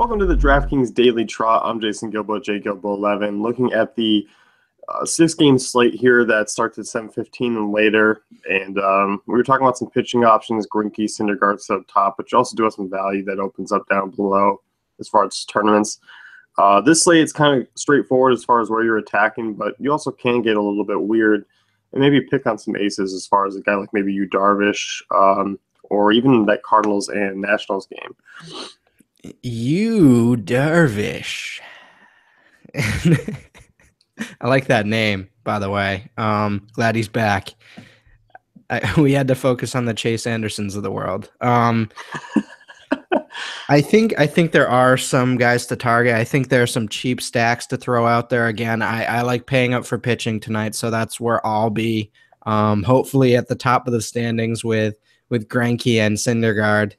Welcome to the DraftKings Daily Trot. I'm Jason Gilbo, JGilbo11, looking at the six-game slate here that starts at 7:15 and later. And we were talking about some pitching options, Greinke, Syndergaard up top, but you also do have some value that opens up down below as far as tournaments. This slate is kind of straightforward as far as where you're attacking, but you also can get a little bit weird and maybe pick on some aces as far as a guy like maybe Yu Darvish or even that Cardinals and Nationals game. Yu Darvish. I like that name, by the way. Glad he's back. We had to focus on the Chase Andersons of the world. I think there are some guys to target. I think there are some cheap stacks to throw out there. Again, I like paying up for pitching tonight, so that's where I'll be. Hopefully at the top of the standings with Greinke and Syndergaard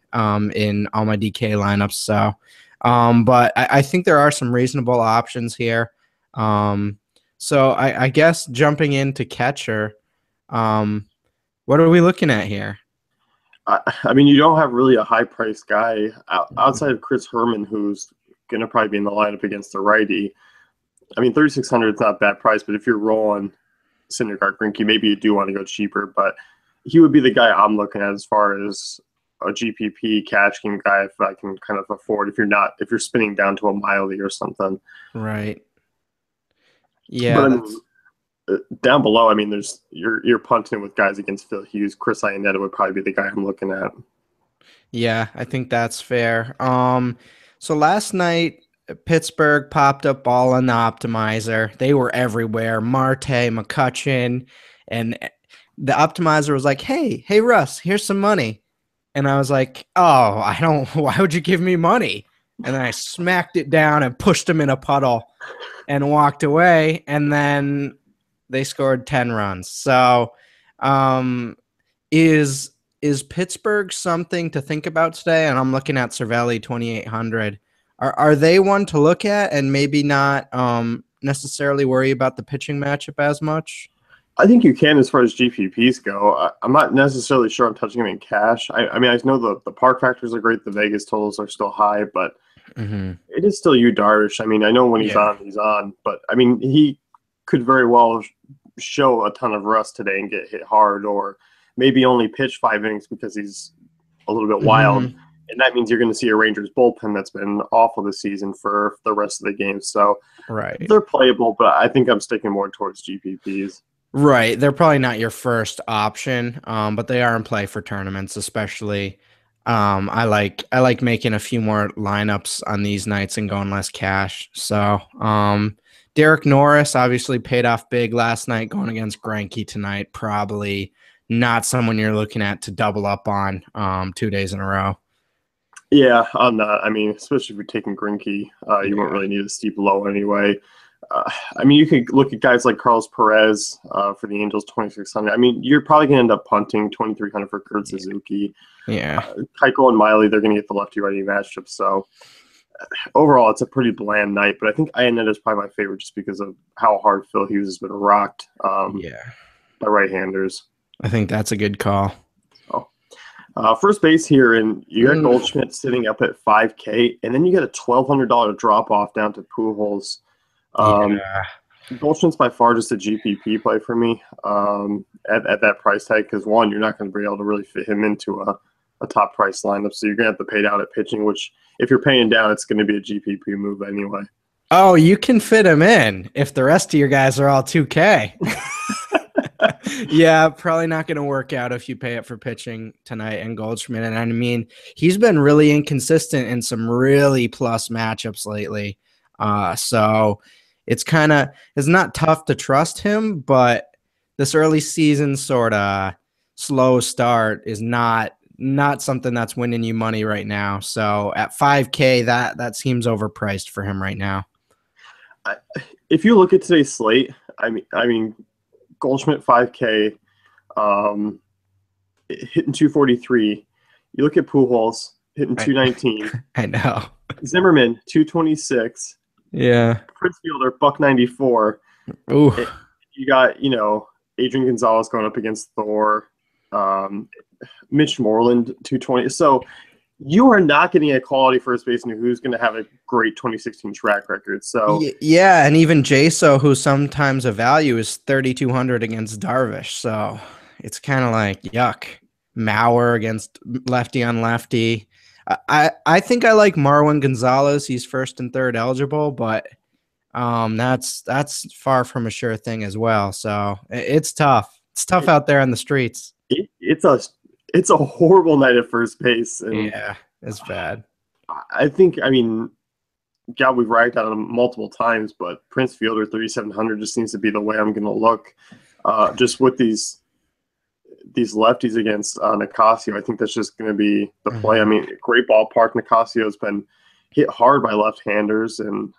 in all my DK lineups. So, but I think there are some reasonable options here. So I guess jumping into catcher, what are we looking at here? I mean, you don't have really a high-priced guy outside of Chris Herman, who's going to probably be in the lineup against the righty. I mean, 3,600 is not a bad price, but if you're rolling Syndergaard, Greinke, maybe you do want to go cheaper, but he would be the guy I'm looking at as far as a GPP cash game guy if I can kind of afford, if you're spinning down to a Miley or something. Right. Yeah. But I mean, down below, I mean, you're punting with guys against Phil Hughes. Chris Iannetta would probably be the guy I'm looking at. Yeah, I think that's fair. So last night, Pittsburgh popped up ball on the optimizer. They were everywhere. Marte, McCutchen, and the optimizer was like, hey, Russ, here's some money. And I was like, why would you give me money? And then I smacked it down and pushed him in a puddle and walked away. And then they scored 10 runs. So is Pittsburgh something to think about today? And I'm looking at Cervelli 2,800. Are they one to look at and maybe not necessarily worry about the pitching matchup as much? I think you can as far as GPPs go. I'm not necessarily sure I'm touching them in cash. I mean, I know the park factors are great. The Vegas totals are still high, but it is still Yu Darvish. I mean, I know when he's on. But, I mean, he could very well show a ton of rust today and get hit hard, or maybe only pitch 5 innings because he's a little bit wild. And that means you're going to see a Rangers bullpen that's been awful this season for the rest of the game. So they're playable, but I think I'm sticking more towards GPPs. Right. They're probably not your first option, but they are in play for tournaments, especially. I like making a few more lineups on these nights and going less cash. So Derek Norris obviously paid off big last night going against Greinke tonight. Probably not someone you're looking at to double up on 2 days in a row. Yeah, I'm not. I mean, especially if you're taking Greinke, you won't really need a steep low anyway. I mean, you could look at guys like Carlos Perez for the Angels, 2,600. I mean, you're probably going to end up punting 2,300 for Kurt Suzuki. Yeah. Keiko and Miley, they're going to get the lefty-righty matchup. So overall, it's a pretty bland night. But I think Iannetta is probably my favorite just because of how hard Phil Hughes has been rocked by right-handers. I think that's a good call. First base here, and you got Goldschmidt sitting up at $5K, and then you get a $1,200 drop-off down to Pujols. Goldschmidt's by far just a GPP play for me at that price tag because, one, you're not going to be able to really fit him into a top price lineup, so you're going to have to pay down at pitching, which if you're paying down, it's going to be a GPP move anyway. Oh, you can fit him in if the rest of your guys are all 2K. Yeah, probably not going to work out if you pay up for pitching tonight and Goldschmidt. And I mean, he's been really inconsistent in some really plus matchups lately. So it's not tough to trust him, but this early season sort of slow start is not something that's winning you money right now. So at $5K, that seems overpriced for him right now. If you look at today's slate, I mean, Goldschmidt 5K, hitting 243. You look at Pujols hitting 219. I know. Zimmerman 226. Yeah. Prince Fielder $194. Ooh. You got Adrian Gonzalez going up against Thor. Mitch Moreland 220. So you are not getting a quality first baseman who's going to have a great 2016 track record. So Yeah, and even Jaso, who sometimes a value is 3,200 against Darvish. So it's kind of like yuck. Mauer against lefty on lefty. I think I like Marwin Gonzalez. He's first and third eligible, but that's far from a sure thing as well. So it's tough. It's tough out there on the streets. it's a horrible night at first base, and Yeah, it's bad. I think God, we've racked on him multiple times, but Prince Fielder 3,700 just seems to be the way I'm going to look. Just with these lefties against Nicasio, I think that's just going to be the play. I mean, great ballpark. Nicasio has been hit hard by left-handers, and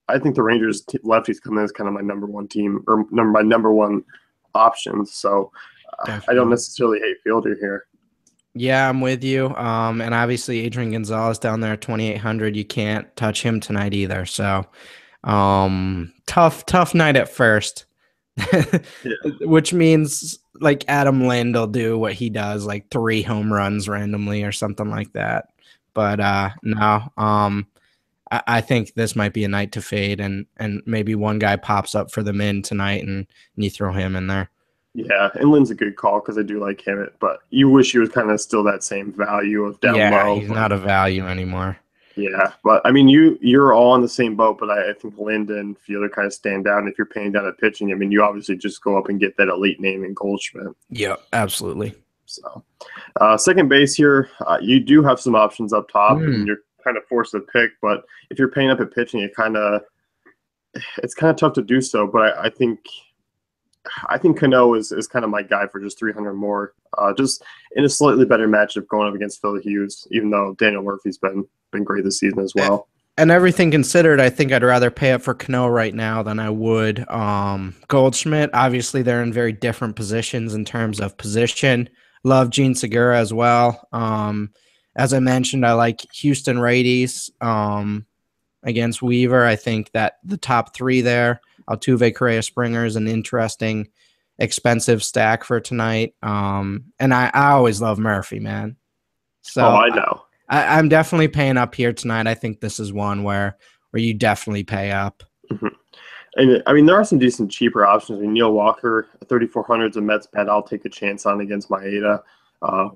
I think the Rangers lefties come in as kind of my number one team, or my number one option. So I don't necessarily hate Fielder here. Yeah, I'm with you. And obviously Adrian Gonzalez down there at 2,800. You can't touch him tonight either. So, tough night at first, which means like Adam Lind will do what he does, like 3 home runs randomly or something like that. But no, I think this might be a night to fade, and maybe one guy pops up for the min tonight, and you throw him in there. Yeah, and Lynn's a good call because I do like him, but you wish he was kind of still that same value of down low. He's not a value anymore. Yeah, but I mean, you're all on the same boat, but I think Lind and Fielder kind of stand out. And if you're paying down at pitching, I mean, you obviously just go up and get that elite name in Goldschmidt. Yeah, absolutely. So, second base here, you do have some options up top, and you're kind of forced to pick. But if you're paying up at pitching, it's kind of tough to do so. But I think Cano is kind of my guy for just 300 more, just in a slightly better matchup going up against Phil Hughes, even though Daniel Murphy's been great this season as well. And everything considered, I think I'd rather pay up for Cano right now than I would Goldschmidt. Obviously, they're in very different positions in terms of position. Love Gene Segura as well. As I mentioned, I like Houston righties against Weaver. I think that the top 3 there, Altuve, Correa, Springer is an interesting, expensive stack for tonight. And I always love Murphy, man. So I know. I'm definitely paying up here tonight. I think this is one where you definitely pay up. Mm-hmm. And I mean, there are some decent cheaper options. I mean, Neil Walker, 3,400 is a Mets bet I'll take a chance on against Maeda.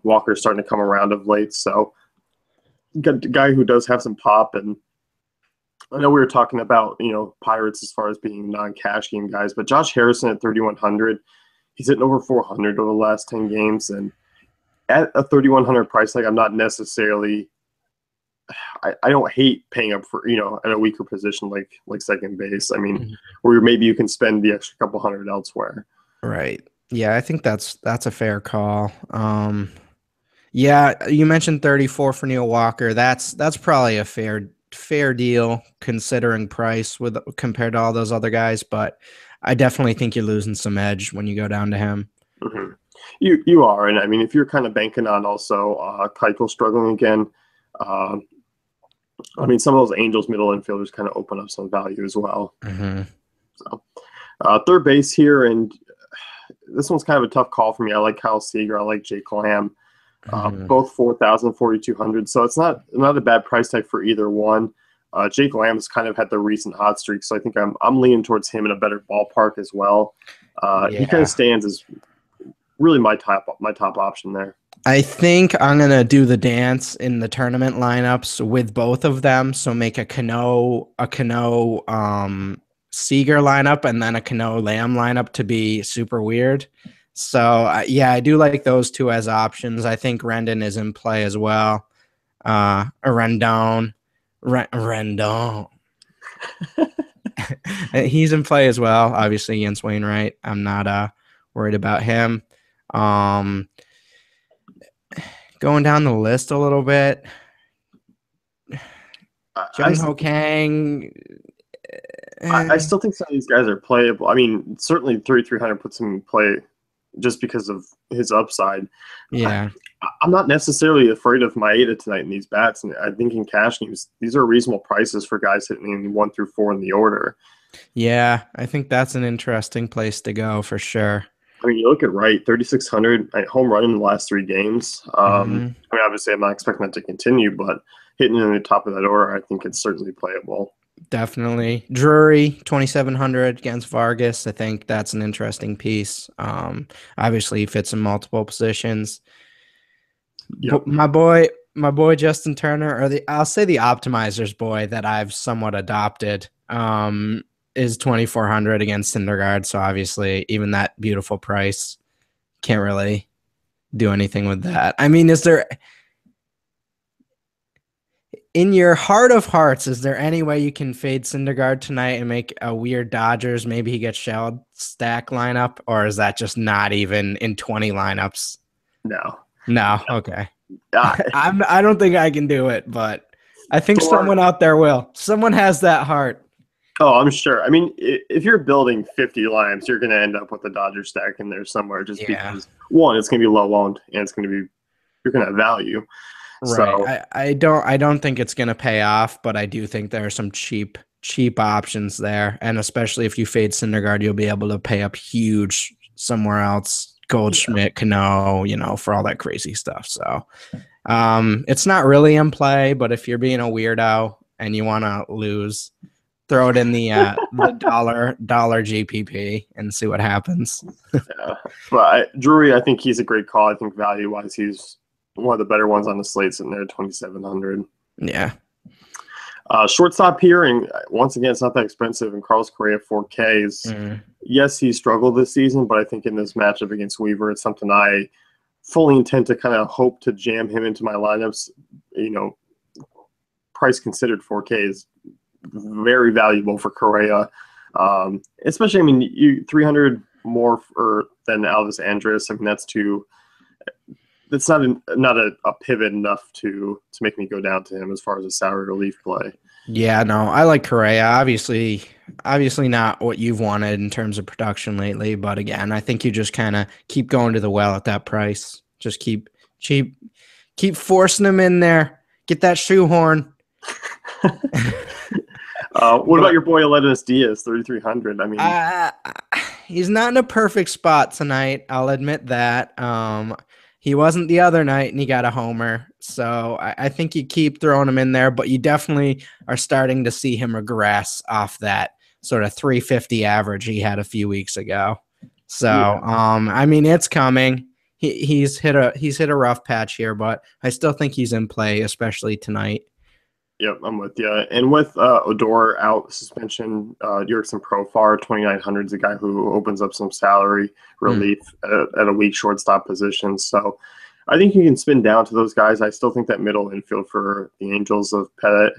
Walker's starting to come around of late, so got a guy who does have some pop. And I know we were talking about Pirates as far as being non-cash game guys, but Josh Harrison at 3,100, he's hitting over 400 over the last 10 games, and at a 3,100 price tag, I'm not necessarily. I don't hate paying up for at a weaker position like second base. I mean, where maybe you can spend the extra couple hundred elsewhere. Right. Yeah, I think that's a fair call. Yeah, you mentioned 34 for Neil Walker. That's probably a fair deal considering price compared to all those other guys, but I definitely think you're losing some edge when you go down to him. Mm-hmm. You are, and I mean, if you're kind of banking on also Keuchel struggling again, I mean, some of those Angels middle infielders kind of open up some value as well. Mm-hmm. So, third base here, and this one's kind of a tough call for me. I like Kyle Seager, I like Jake Lamb, both 4,000, 4,200. So it's not a bad price tag for either one. Jake Lamb's kind of had the recent hot streak, so I think I'm leaning towards him in a better ballpark as well. He kind of stands as really my top option there. I think I'm gonna do the dance in the tournament lineups with both of them. So make a Cano Seager lineup and then a Cano Lamb lineup to be super weird. So yeah, I do like those two as options. I think Rendon is in play as well. Rendon. He's in play as well. Obviously against Wainwright. I'm not worried about him. Going down the list a little bit, Jung-Ho Kang. I still think some of these guys are playable. I mean, certainly 3,300 puts him in play just because of his upside. Yeah. I'm not necessarily afraid of Maeda tonight in these bats, and I think in cash games, these are reasonable prices for guys hitting in 1 through 4 in the order. Yeah, I think that's an interesting place to go for sure. I mean, you look at Wright, 3,600 home run in the last 3 games. I mean, obviously, I'm not expecting that to continue, but hitting in the top of that order, I think it's certainly playable. Definitely. Drury, 2,700 against Vargas. I think that's an interesting piece. Obviously, he fits in multiple positions. Yep. My boy Justin Turner, or I'll say the optimizer's boy that I've somewhat adopted, is 2,400 against Syndergaard. So obviously, even that beautiful price can't really do anything with that. I mean, is there, in your heart of hearts, is there any way you can fade Syndergaard tonight and make a weird Dodgers, maybe he gets shelled stack lineup, or is that just not even in 20 lineups? No. No, okay. Uh, I don't think I can do it, but I think Thor, someone out there will. Someone has that heart. oh, I'm sure. I mean, if you're building 50 lineups, you're going to end up with a Dodger stack in there somewhere just Yeah. because, one, it's going to be low owned and it's going to be, you're going to have value. Right. So, I don't think it's gonna pay off, but I do think there are some cheap options there. And especially if you fade Syndergaard, you'll be able to pay up huge somewhere else. Goldschmidt, Cano, for all that crazy stuff. So it's not really in play, but if you're being a weirdo and you wanna lose, throw it in the dollar GPP and see what happens. yeah. But Drury, I think he's a great call. I think value wise, he's one of the better ones on the slate sitting there at 2,700. Yeah. Shortstop here, and once again, it's not that expensive. And Carlos Correa, 4Ks. Yes, he struggled this season, but I think in this matchup against Weaver, it's something I fully intend to kind of hope to jam him into my lineups. Price considered, 4K is very valuable for Correa. Especially, I mean, you 300 more than Alvis Andrus. I mean, that's not a pivot enough to make me go down to him as far as a salary relief play. Yeah, no, I like Correa. Obviously not what you've wanted in terms of production lately, but again, I think you just kind of keep going to the well at that price. Just keep forcing him in there. Get that shoehorn. What about your boy Aledmus Diaz, 3,300? I mean, he's not in a perfect spot tonight. I'll admit that. He wasn't the other night, and he got a homer. So I think you keep throwing him in there, but you definitely are starting to see him regress off that sort of 350 average he had a few weeks ago. So, yeah. I mean, it's coming. He's hit a rough patch here, but I still think he's in play, especially tonight. Yep, I'm with you. And with Odor out suspension, Jurickson Profar, 2,900 is a guy who opens up some salary relief at a weak shortstop position. So I think you can spin down to those guys. I still think that middle infield for the Angels of Pettit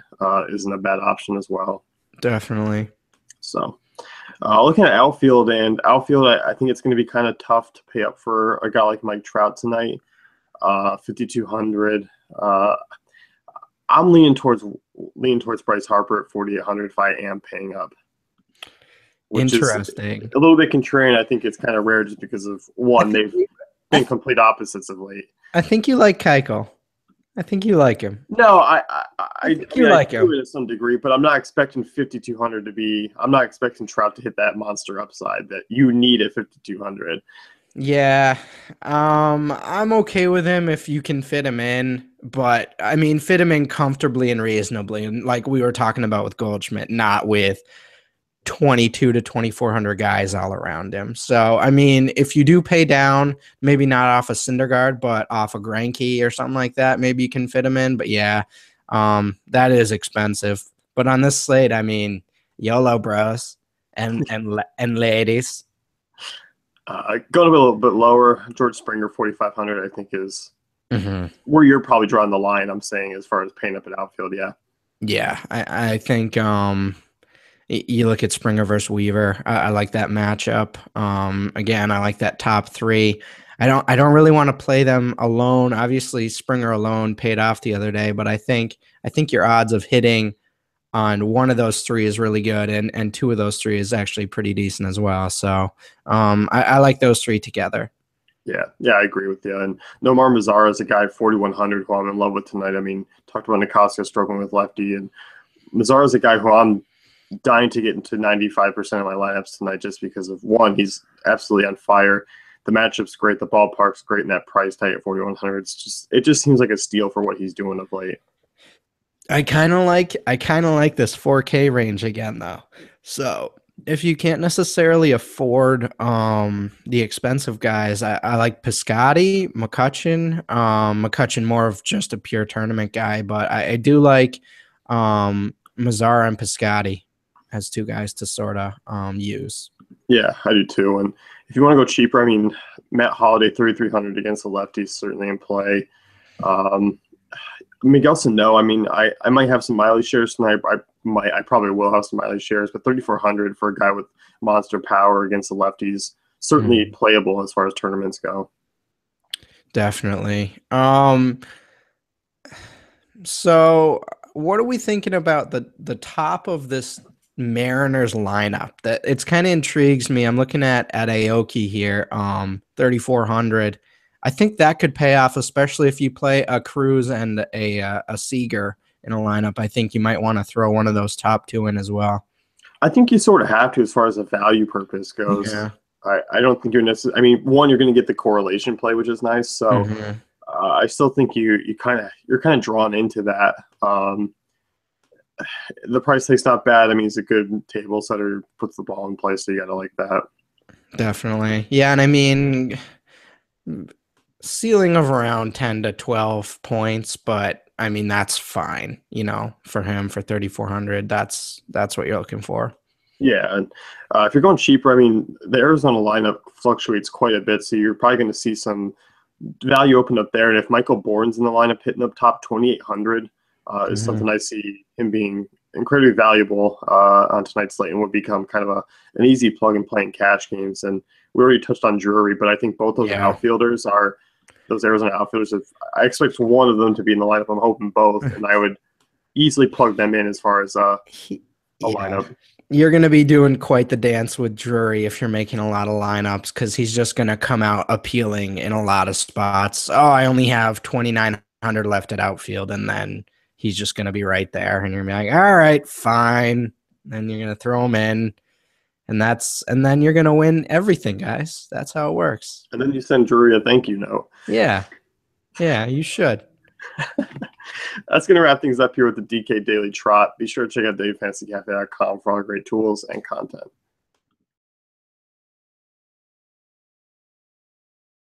isn't a bad option as well. Definitely. So looking at outfield, I think it's going to be kind of tough to pay up for a guy like Mike Trout tonight, 5,200. I'm leaning towards Bryce Harper at 4,800 if I am paying up. Which interesting. Is a little bit contrarian. I think it's kind of rare just because of one, they've been complete opposites of late. I think you like Keuchel. I think you like him. No, I think you like him to some degree, but I'm not expecting 5,200 to be. I'm not expecting Trout to hit that monster upside that you need at 5,200. Yeah, I'm okay with him if you can fit him in, but I mean, fit him in comfortably and reasonably, and like we were talking about with Goldschmidt, not with 22 to 2,400 guys all around him. So, I mean, if you do pay down, maybe not off a Syndergaard, but off a Greinke or something like that, maybe you can fit him in. But yeah, that is expensive. But on this slate, I mean, YOLO bros and ladies. Going a little bit lower, George Springer, 4,500, I think is where you're probably drawing the line, I'm saying, as far as paying up at outfield, yeah. Yeah, I think you look at Springer versus Weaver. I like that matchup. Again, I like that top three. I don't really want to play them alone. Obviously, Springer alone paid off the other day, but I think your odds of hitting on one of those three is really good, and two of those three is actually pretty decent as well. So I like those three together. Yeah, I agree with you. And Nomar Mazara is a guy at 4,100 who I'm in love with tonight. I mean, talked about Nicosia struggling with lefty, and Mazara is a guy who I'm dying to get into 95% of my lineups tonight just because of, one, he's absolutely on fire. the matchup's great, the ballpark's great, and that price tag at 4,100, it just seems like a steal for what he's doing of late. I kind of like this 4K range again though. So if you can't necessarily afford the expensive guys, I like Piscotty, McCutchen. McCutchen more of just a pure tournament guy, but I do like Mazzara and Piscotty as two guys to sort of use. Yeah, I do too. And if you want to go cheaper, I mean, Matt Holliday 3,300 against the lefties certainly in play. Miguel Sano, I mean, I might have some Miley shares tonight. I probably will have some Miley shares, but 3,400 for a guy with monster power against the lefties, certainly playable as far as tournaments go. Definitely. So what are we thinking about the top of this Mariners lineup? That it's kind of intrigues me. I'm looking at Aoki here, 3,400. I think that could pay off, especially if you play a Cruz and a Seager in a lineup. I think you might want to throw one of those top two in as well. I think you sort of have to as far as a value purpose goes. Yeah. I don't think you're necessarily. I mean, one, you're going to get the correlation play, which is nice. So I still think you're kind of drawn into that. The price tag's not bad. I mean, he's a good table setter, puts the ball in place, so you got to like that. Definitely. Yeah, and I mean, ceiling of around 10 to 12 points, but I mean, that's fine, for him for 3,400. That's what you're looking for. Yeah, and if you're going cheaper, I mean, the Arizona lineup fluctuates quite a bit, so you're probably going to see some value open up there. And if Michael Bourne's in the lineup hitting up top 2,800 is something I see him being incredibly valuable on tonight's slate and would become kind of an easy plug and play in cash games. And we already touched on Drury, but I think both those outfielders are those Arizona outfielders. I expect one of them to be in the lineup. I'm hoping both, and I would easily plug them in as far as a lineup. You're going to be doing quite the dance with Drury if you're making a lot of lineups because he's just going to come out appealing in a lot of spots. Oh, I only have 2,900 left at outfield, and then he's just going to be right there. And you're going to be like, all right, fine. Then you're going to throw him in, and then you're going to win everything, guys. That's how it works. And then you send Drury a thank you note. Yeah, you should. That's going to wrap things up here with the DK Daily Trot. Be sure to check out DaveFantasyCafe.com for all great tools and content.